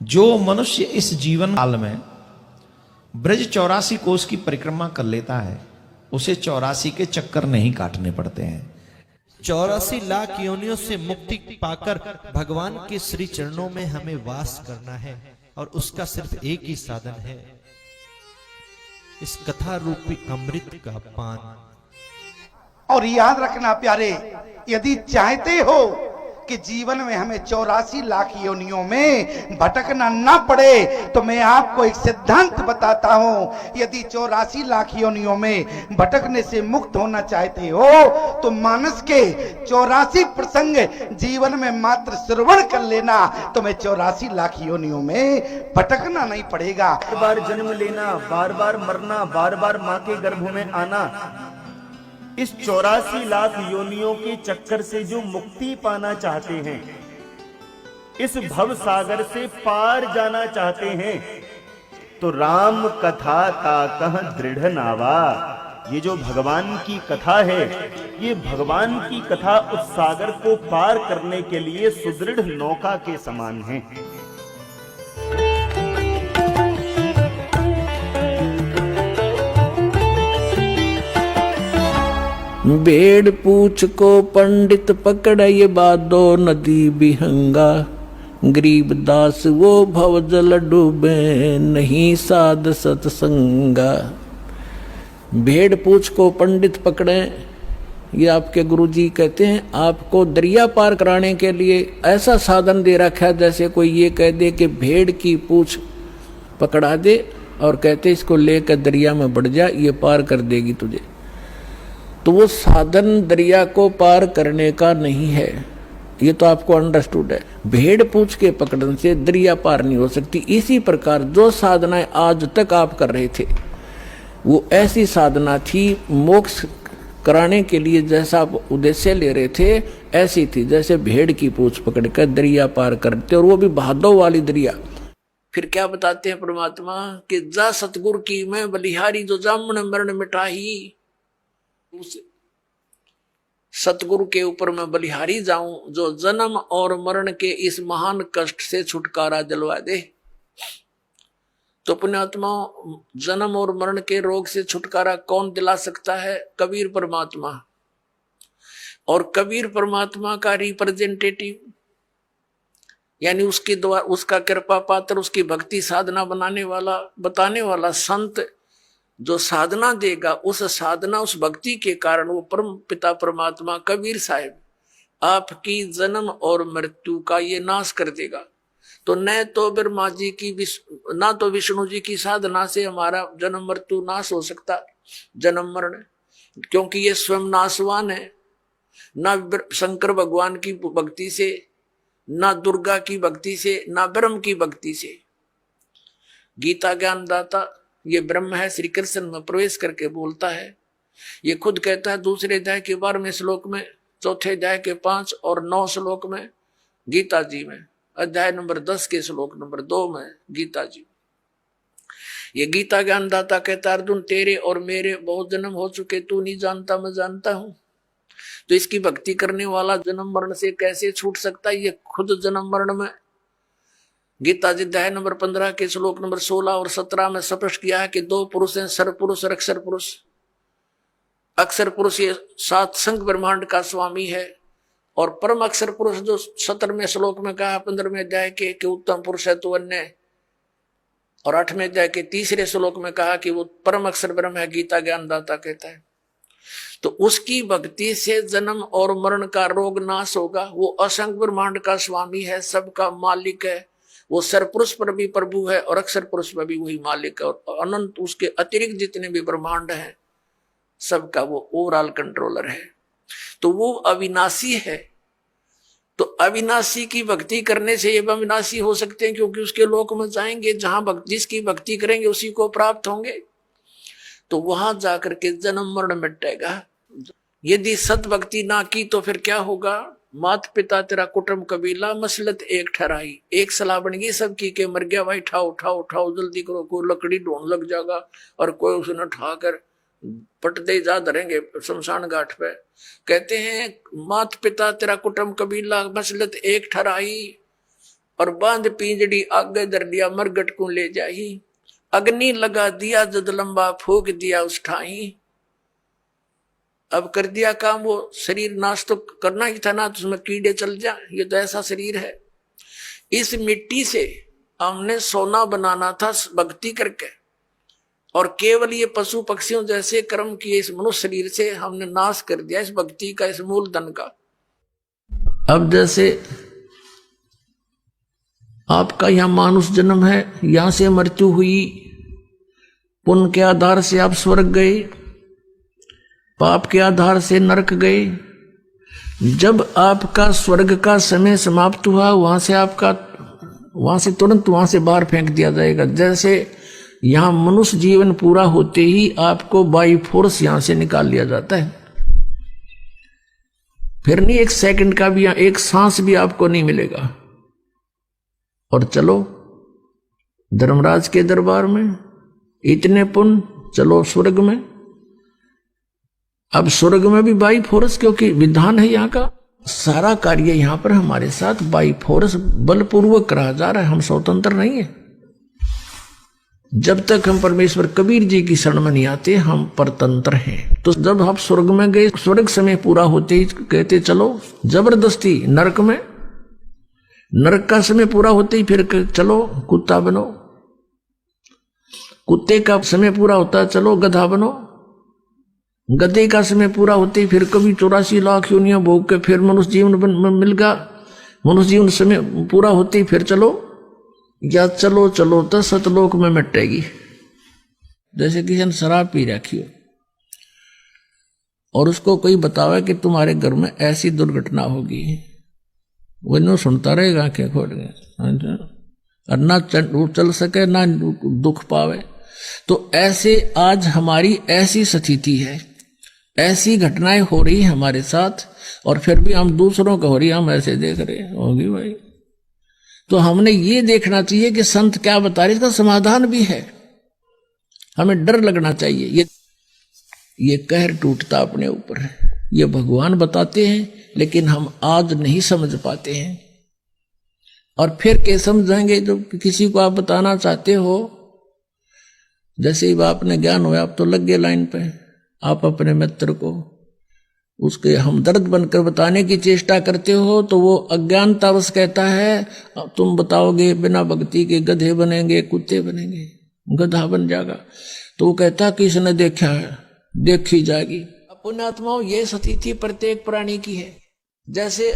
जो मनुष्य इस जीवन काल में ब्रज 84 कोस की परिक्रमा कर लेता है, उसे 84 के चक्कर नहीं काटने पड़ते हैं। 84 लाख योनियों से मुक्ति पाकर भगवान के श्री चरणों में हमें वास करना है, और उसका सिर्फ एक ही साधन है, इस कथा रूपी अमृत का पान। और याद रखना प्यारे, यदि चाहते हो कि जीवन में हमें 84 लाख योनियों में भटकना ना पड़े, तो मैं आपको एक सिद्धांत बताता हूं। यदि 84 लाख योनियों में भटकने से मुक्त होना चाहते हो, तो मानस के 84 प्रसंग जीवन में मात्र श्रवण कर लेना, तो मैं 84 लाख योनियों में भटकना नहीं पड़ेगा। बार बार जन्म लेना, बार बार मरना, बार बार माँ के गर्भ में आना, इस 84 लाख योनियों के चक्कर से जो मुक्ति पाना चाहते हैं, इस भव सागर से पार जाना चाहते हैं, तो राम कथा ताकह दृढ़ नावा। ये जो भगवान की कथा है, ये भगवान की कथा उस सागर को पार करने के लिए सुदृढ़ नौका के समान है। भेड़ पूछ को पंडित पकड़े बादो नदी बिहंगा, गरीब दास वो भवजल डूबे नहीं साध सत्संगा। भेड़ पूछ को पंडित पकड़े, ये आपके गुरुजी कहते हैं, आपको दरिया पार कराने के लिए ऐसा साधन दे रखा है, जैसे कोई ये कह दे कि भेड़ की पूछ पकड़ा दे और कहते इसको लेकर दरिया में बढ़ जा, ये पार कर देगी तुझे। तो वो साधन दरिया को पार करने का नहीं है, ये तो आपको अंडरस्टूड है। भेड़ पूछ के पकड़ने से दरिया पार नहीं हो सकती। इसी प्रकार जो साधनाएं आज तक आप कर रहे थे, वो ऐसी साधना थी मोक्ष कराने के लिए, जैसा आप उद्देश्य ले रहे थे ऐसी थी, जैसे भेड़ की पूछ पकड़कर दरिया पार करते, और वो भी भादों वाली दरिया। फिर क्या बताते हैं परमात्मा कि जा सतगुरु की मैं बलिहारी, जो जामन मरण मिटाही, उस सतगुरु के ऊपर मैं बलिहारी जाऊं, जो जन्म और मरण के इस महान कष्ट से छुटकारा दिलवा दे। तो पुण्यात्मा, जन्म और मरण के रोग से छुटकारा कौन दिला सकता है? कबीर परमात्मा। और कबीर परमात्मा का रिप्रेजेंटेटिव, यानी उसके द्वारा, उसका कृपा पात्र, उसकी भक्ति साधना बनाने वाला, बताने वाला संत जो साधना देगा, उस साधना उस भक्ति के कारण वो परम पिता परमात्मा कबीर साहिब आपकी जन्म और मृत्यु का ये नाश कर देगा। तो न तो ब्रह्मा जी की, ना तो विष्णु जी की साधना से हमारा जन्म मृत्यु नाश हो सकता, जन्म मरण, क्योंकि ये स्वयं नाशवान है, ना शंकर भगवान की भक्ति से, ना दुर्गा की भक्ति से, ना ब्रह्म की भक्ति से। गीता ज्ञानदाता ये ब्रह्म है, श्री कृष्ण में प्रवेश करके बोलता है। ये खुद कहता है दूसरे अध्याय के 12वें श्लोक में, चौथे अध्याय के 5 और 9 श्लोक में गीता जी में, अध्याय नंबर 10 के श्लोक नंबर 2 में गीता जी। ये गीता ज्ञानदाता कहता है, अर्जुन तेरे और मेरे बहुत जन्म हो चुके, तू नहीं जानता मैं जानता हूं। तो इसकी भक्ति करने वाला जन्म मरण से कैसे छूट सकता है? ये खुद जन्म मरण में गीता जी अध्याय नंबर 15 के श्लोक नंबर 16 और 17 में स्पष्ट किया है कि 2 पुरुष हैं, सर पुरुष और अक्षर पुरुष। अक्षर पुरुष ये 7 संघ ब्रह्मांड का स्वामी है, और परम अक्षर पुरुष जो 17वें श्लोक में कहा 15वें अध्याय के उत्तम पुरुष है तो अन्य, और 8वें अध्याय के 3रे श्लोक में कहा कि वो परम अक्षर ब्रह्म है, गीता ज्ञानदाता कहता है। तो उसकी भक्ति से जन्म और मरण का रोग नाश होगा। वो असंख्य ब्रह्मांड का स्वामी है, सबका मालिक है, वो सरपुरुष पर भी प्रभु है और अक्षर पुरुष पर भी वही मालिक है, और अनंत उसके अतिरिक्त जितने भी ब्रह्मांड हैं सबका वो ओवरऑल कंट्रोलर है। तो वो अविनाशी है। तो अविनाशी की भक्ति करने से ये अविनाशी हो सकते हैं, क्योंकि उसके लोक में जाएंगे, जहां जिसकी भक्ति करेंगे उसी को प्राप्त होंगे। तो वहां जाकर के जन्म मरण मिटेगा। यदि सत भक्ति ना की तो फिर क्या होगा? मात पिता तेरा कुटुंब कबीला मसलत एक ठहराई, एक सलाह बन गई सबकी के मर गया भाई, उठाओ उठाओ उठाओ जल्दी करो, कोई लकड़ी ढूंढ लग जाएगा, और कोई उसे उठाकर पट दे जा धरेंगे शमशान घाट पे। कहते हैं मात पिता तेरा कुटुंब कबीला मसलत एक ठहराई, और बांध पिंजड़ी आगे दर दिया मरगट को ले जाही। अग्नि लगा दिया जद लंबा फूक दिया उस ठाई। अब कर दिया काम, वो शरीर नाश तो करना ही था ना, तो उसमें कीड़े चल जा, ये तो ऐसा शरीर है। इस मिट्टी से हमने सोना बनाना था भक्ति करके, और केवल ये पशु पक्षियों जैसे कर्म किए इस मनुष्य शरीर से हमने नाश कर दिया इस भक्ति का, इस मूल धन का। अब जैसे आपका यहां मानुष जन्म है, यहां से मृत्यु हुई, पुण्य के आधार से आप स्वर्ग गए, पाप के आधार से नरक गए। जब आपका स्वर्ग का समय समाप्त हुआ, वहां से तुरंत वहां से बाहर फेंक दिया जाएगा। जैसे यहां मनुष्य जीवन पूरा होते ही आपको बाई फोर्स यहां से निकाल लिया जाता है, फिर नहीं एक सेकंड का भी, एक सांस भी आपको नहीं मिलेगा। और चलो धर्मराज के दरबार में, इतने पुण्य, चलो स्वर्ग में। अब स्वर्ग में भी बाई फोर्स, क्योंकि विधान है यहाँ का, सारा कार्य यहाँ पर हमारे साथ बाई फोर्स बलपूर्वक करा जा रहा है, हम स्वतंत्र नहीं है। जब तक हम परमेश्वर कबीर जी की शरण में नहीं आते हम परतंत्र हैं। तो जब आप स्वर्ग में गए, स्वर्ग समय पूरा होते ही कहते चलो जबरदस्ती नरक में, नरक का समय पूरा होते ही फिर चलो कुत्ता बनो, कुत्ते का समय पूरा होता है चलो गधा बनो, गधे का समय पूरा होते ही फिर कभी 84 लाख योनियां भोग के फिर मनुष्य जीवन मिल गया, मनुष्य जीवन समय पूरा होते ही फिर चलो, या चलो चलो तो सतलोक में मिटेगी। जैसे किसी ने शराब पी रखी हो और उसको कोई बतावे कि तुम्हारे घर में ऐसी दुर्घटना होगी, वो नो सुनता रहेगा क्या खोल गया, और ना चल सके ना दुख पावे। तो ऐसे आज हमारी ऐसी स्थिति है, ऐसी घटनाएं हो रही हमारे साथ, और फिर भी हम दूसरों का हो रही हम ऐसे देख रहे होगी भाई। तो हमने ये देखना चाहिए कि संत क्या बता रहे, इसका समाधान भी है, हमें डर लगना चाहिए। ये कहर टूटता अपने ऊपर है, ये भगवान बताते हैं लेकिन हम आज नहीं समझ पाते हैं। और फिर क्या समझेंगे जब किसी को आप बताना चाहते हो, जैसे ही आपने ज्ञान हुआ आप तो लग गए लाइन पे, आप अपने मित्र को उसके हमदर्द बनकर बताने की चेष्टा करते हो तो वो अज्ञानतावश कहता है तुम बताओगे बिना भक्ति के गधे बनेंगे, कुत्ते बनेंगे, गधा बन जाएगा। तो वो कहता किसने देखा है, देखी जाएगी। पुण्यात्माओं ये स्थिति प्रत्येक प्राणी की है। जैसे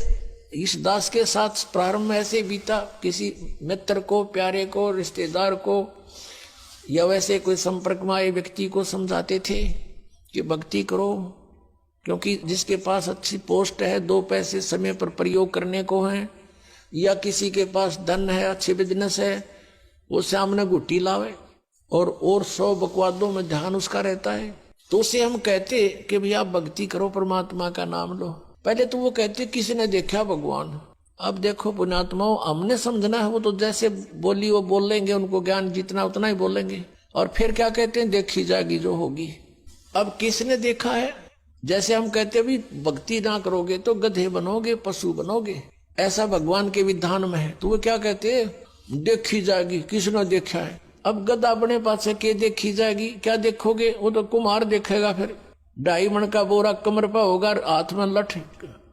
इस दास के साथ प्रारंभ ऐसे बीता, किसी मित्र को, प्यारे को, रिश्तेदार को या वैसे कोई संपर्क में आए व्यक्ति को समझाते थे कि भक्ति करो, क्योंकि जिसके पास अच्छी पोस्ट है, 2 पैसे समय पर प्रयोग करने को हैं, या किसी के पास धन है, अच्छे बिजनेस है, वो सामने गुट्टी लावे और 100 बकवादों में ध्यान उसका रहता है। तो उसे हम कहते कि भैया भक्ति करो, परमात्मा का नाम लो। पहले तो वो कहते किसी ने देखा भगवान। अब देखो पुण्यात्माओं, हमने समझना है, वो तो जैसे बोली वो बोल लेंगे, उनको ज्ञान जितना उतना ही बोलेंगे, और फिर क्या कहते हैं देखी जाएगी जो होगी। अब किसने देखा है? जैसे हम कहते भी भक्ति ना करोगे तो गधे बनोगे, पशु बनोगे, ऐसा भगवान के विधान में है। तो वो क्या कहते हैं देखी जाएगी, किसने देखा है। अब गधा बने पास से के देखी जाएगी, क्या देखोगे? वो तो कुम्हार देखेगा, फिर 2.5 मन का बोरा कमर पर होगा, हाथ में लठ,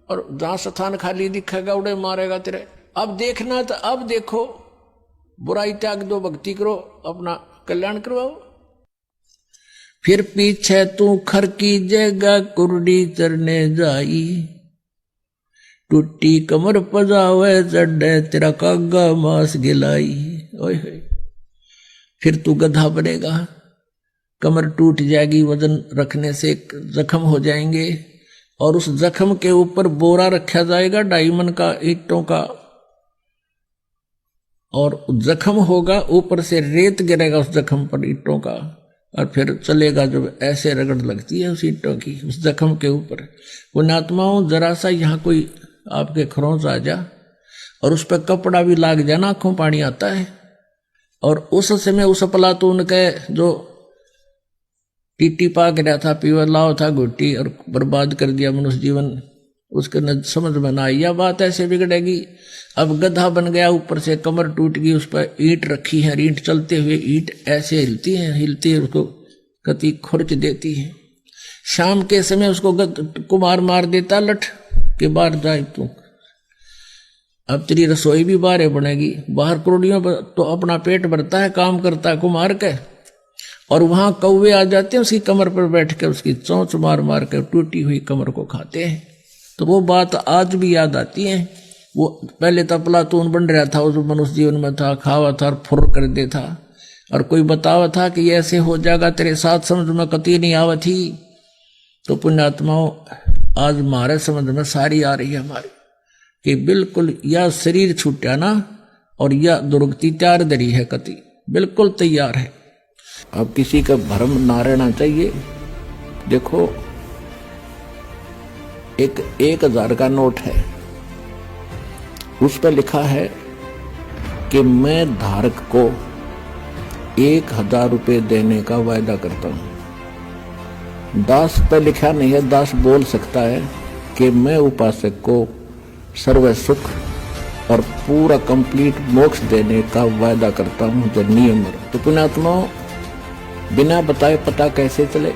और जहां स्थान खाली दिखेगा उड़े मारेगा तेरे। अब देखना तो अब देखो, बुराई त्याग दो, भक्ति करो, अपना कल्याण करवाओ। फिर पीछे तू खर की जगह कुरडी चरने जाई, टूटी कमर पजावे चढ़े तेरा कागा मांस गिलाई। ओए फिर तू गधा बनेगा, कमर टूट जाएगी, वजन रखने से जख्म हो जाएंगे, और उस जख्म के ऊपर बोरा रखा जाएगा 2.5 मन का ईंटों का, और जख्म होगा, ऊपर से रेत गिरेगा उस जख्म पर ईंटों का, और फिर चलेगा जब ऐसे रगड़ लगती है उस ईंटों की उस जख्म के ऊपर। पुण्यात्माओं जरा सा यहाँ कोई आपके खरोंच आ जा और उस पर कपड़ा भी लाग जाना, आंखों पानी आता है। और उस समय उस प्लातून के जो टीटी पा गिरा था, पीवा लाव था घुट्टी, और बर्बाद कर दिया मनुष्य जीवन, उसके न समझ में ना आई, यह बात ऐसे बिगड़ेगी। अब गधा बन गया, ऊपर से कमर टूट गई, उस पर ईंट रखी है, ईंट चलते हुए ईंट ऐसे हिलती है उसको कति खुरच देती है। शाम के समय उसको कुमार मार देता लठ के बाहर जाए तू, अब तेरी रसोई भी बाहर बनेगी। बाहर करोड़ियों तो अपना पेट भरता है, काम करता है कुमार के, और वहां कौवे आ जाते हैं उसकी कमर पर बैठ कर उसकी चोंच मार मार कर टूटी हुई कमर को खाते हैं। तो वो बात आज भी याद आती है। वो पहले तो प्लातून बन रहा था, उस मनुष्य जीवन में था, खावा था और फुर कर दे था, और कोई बतावा था कि ऐसे हो जाएगा तेरे साथ, समझ में कती नहीं आवा थी। तो पुण्यात्माओं आज हमारे समझ में सारी आ रही है हमारी कि बिल्कुल या शरीर छूटा ना और या दुर्गति तैयार धरी है, कति बिल्कुल तैयार है। अब किसी का भ्रम ना रहना चाहिए। देखो एक 1000 का नोट है, उस पर लिखा है कि मैं धारक को 1000 रुपये देने का वायदा करता हूं। दास पर लिखा नहीं है, दास बोल सकता है कि मैं उपासक को सर्व सुख और पूरा कंप्लीट मोक्ष देने का वायदा करता हूं, जो नियम है। तो पुण्यात्माओं बिना बताए पता कैसे चले?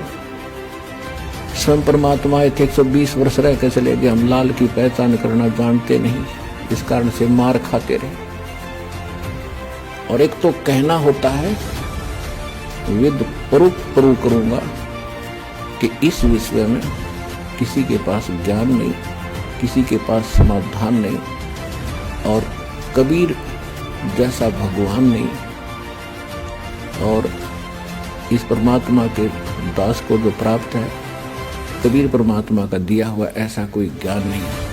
स्वयं परमात्मा 120 वर्ष रह के चले गए, हम लाल की पहचान करना जानते नहीं, इस कारण से मार खाते रहे। और एक तो कहना होता है विद प्रूफ करूंगा कि इस विषय में किसी के पास ज्ञान नहीं, किसी के पास समाधान नहीं, और कबीर जैसा भगवान नहीं, और इस परमात्मा के दास को जो प्राप्त है कबीर परमात्मा का दिया हुआ ऐसा कोई ज्ञान नहीं है।